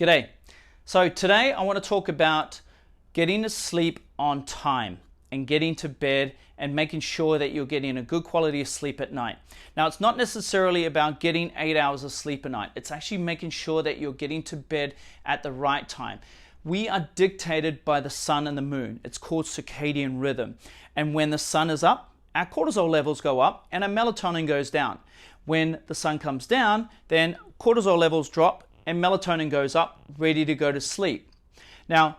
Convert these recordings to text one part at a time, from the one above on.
G'day. So today I want to talk about getting to sleep on time and getting to bed and making sure that you're getting a good quality of sleep at night. Now, it's not necessarily about getting 8 hours of sleep a night. It's actually making sure that you're getting to bed at the right time. We are dictated by the sun and the moon. It's called circadian rhythm. And when the sun is up, our cortisol levels go up and our melatonin goes down. When the sun comes down, then cortisol levels drop and melatonin goes up, ready to go to sleep. Now,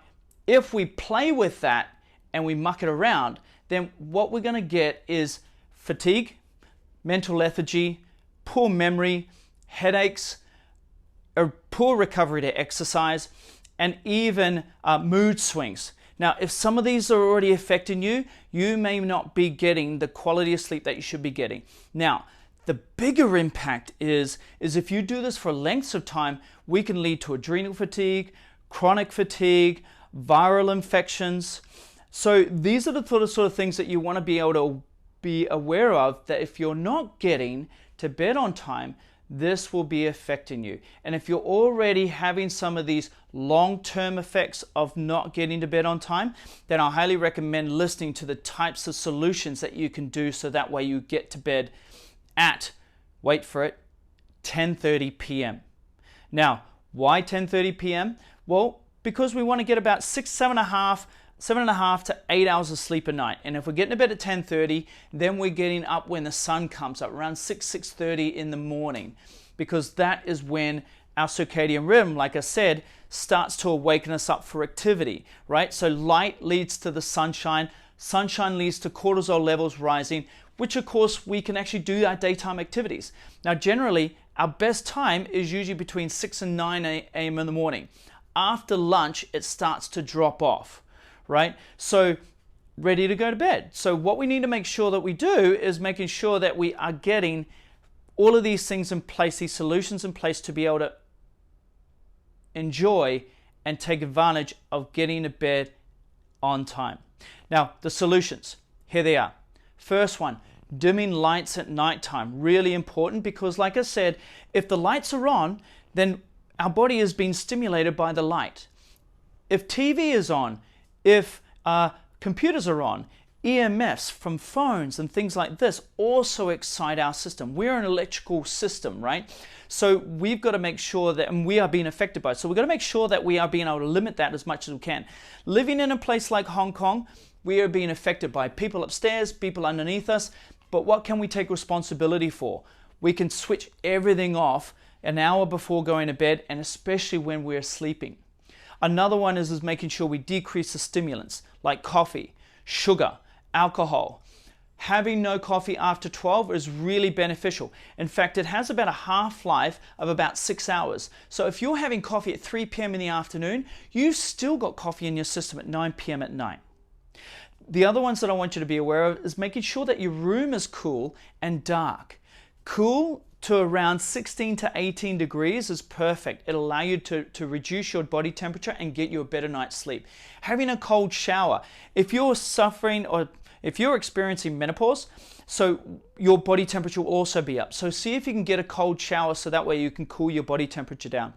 if we play with that and we muck it around, then what we're going to get is fatigue, mental lethargy, poor memory, headaches, a poor recovery to exercise, and even mood swings. Now, if some of these are already affecting you, you may not be getting the quality of sleep that you should be getting. Now, the bigger impact is if you do this for lengths of time, we can lead to adrenal fatigue, chronic fatigue, viral infections. So these are the sort of things that you want to be able to be aware of, that if you're not getting to bed on time, this will be affecting you. And if you're already having some of these long-term effects of not getting to bed on time, then I highly recommend listening to the types of solutions that you can do so that way you get to bed at, wait for it, 10:30 p.m. Now, why 10:30 p.m.? Well, because we want to get about 7.5 to 8 hours of sleep a night. And if we're getting to bed at 10:30, then we're getting up when the sun comes up, around 6:30 in the morning, because that is when our circadian rhythm, like I said, starts to awaken us up for activity, right? So light leads to the sunshine. Sunshine leads to cortisol levels rising, which of course we can actually do our daytime activities. Now, generally, our best time is usually between 6 and 9 a.m. in the morning. After lunch, it starts to drop off, right? So ready to go to bed. So what we need to make sure that we do is making sure that we are getting all of these things in place, these solutions in place, to be able to enjoy and take advantage of getting to bed on time. Now, the solutions, here they are. First one, dimming lights at nighttime. Really important, because like I said, if the lights are on, then our body is being stimulated by the light. If TV is on, if computers are on, EMFs from phones and things like this also excite our system. We're an electrical system, right? So we've got to make sure that, and we are being affected by it. So we've got to make sure that we are being able to limit that as much as we can. Living in a place like Hong Kong, we are being affected by people upstairs, people underneath us. But what can we take responsibility for? We can switch everything off an hour before going to bed, and especially when we're sleeping. Another one is making sure we decrease the stimulants like coffee, sugar, alcohol. Having no coffee after 12 is really beneficial. In fact, it has about a half-life of about 6 hours. So if you're having coffee at 3 p.m. in the afternoon, you've still got coffee in your system at 9 p.m. at night. The other ones that I want you to be aware of is making sure that your room is cool and dark. Cool to around 16 to 18 degrees is perfect. It'll allow you to reduce your body temperature and get you a better night's sleep. Having a cold shower. If you're suffering or if you're experiencing menopause, so your body temperature will also be up. So see if you can get a cold shower so that way you can cool your body temperature down.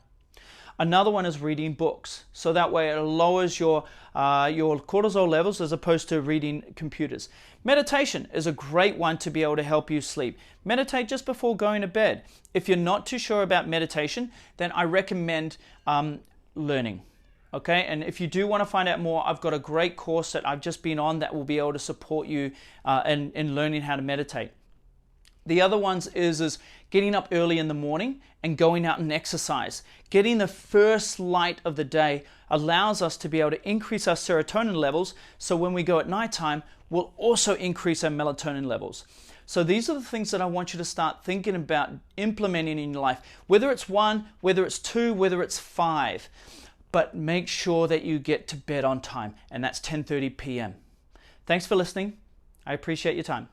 Another one is reading books. So that way it lowers your cortisol levels as opposed to reading computers. Meditation is a great one to be able to help you sleep. Meditate just before going to bed. If you're not too sure about meditation, then I recommend learning. Okay, and if you do want to find out more, I've got a great course that I've just been on that will be able to support you in learning how to meditate. The other ones is getting up early in the morning and going out and exercise. Getting the first light of the day allows us to be able to increase our serotonin levels, so when we go at nighttime, we'll also increase our melatonin levels. So these are the things that I want you to start thinking about implementing in your life, whether it's 1, whether it's 2, whether it's 5. But make sure that you get to bed on time, and that's 10:30 p.m. Thanks for listening. I appreciate your time.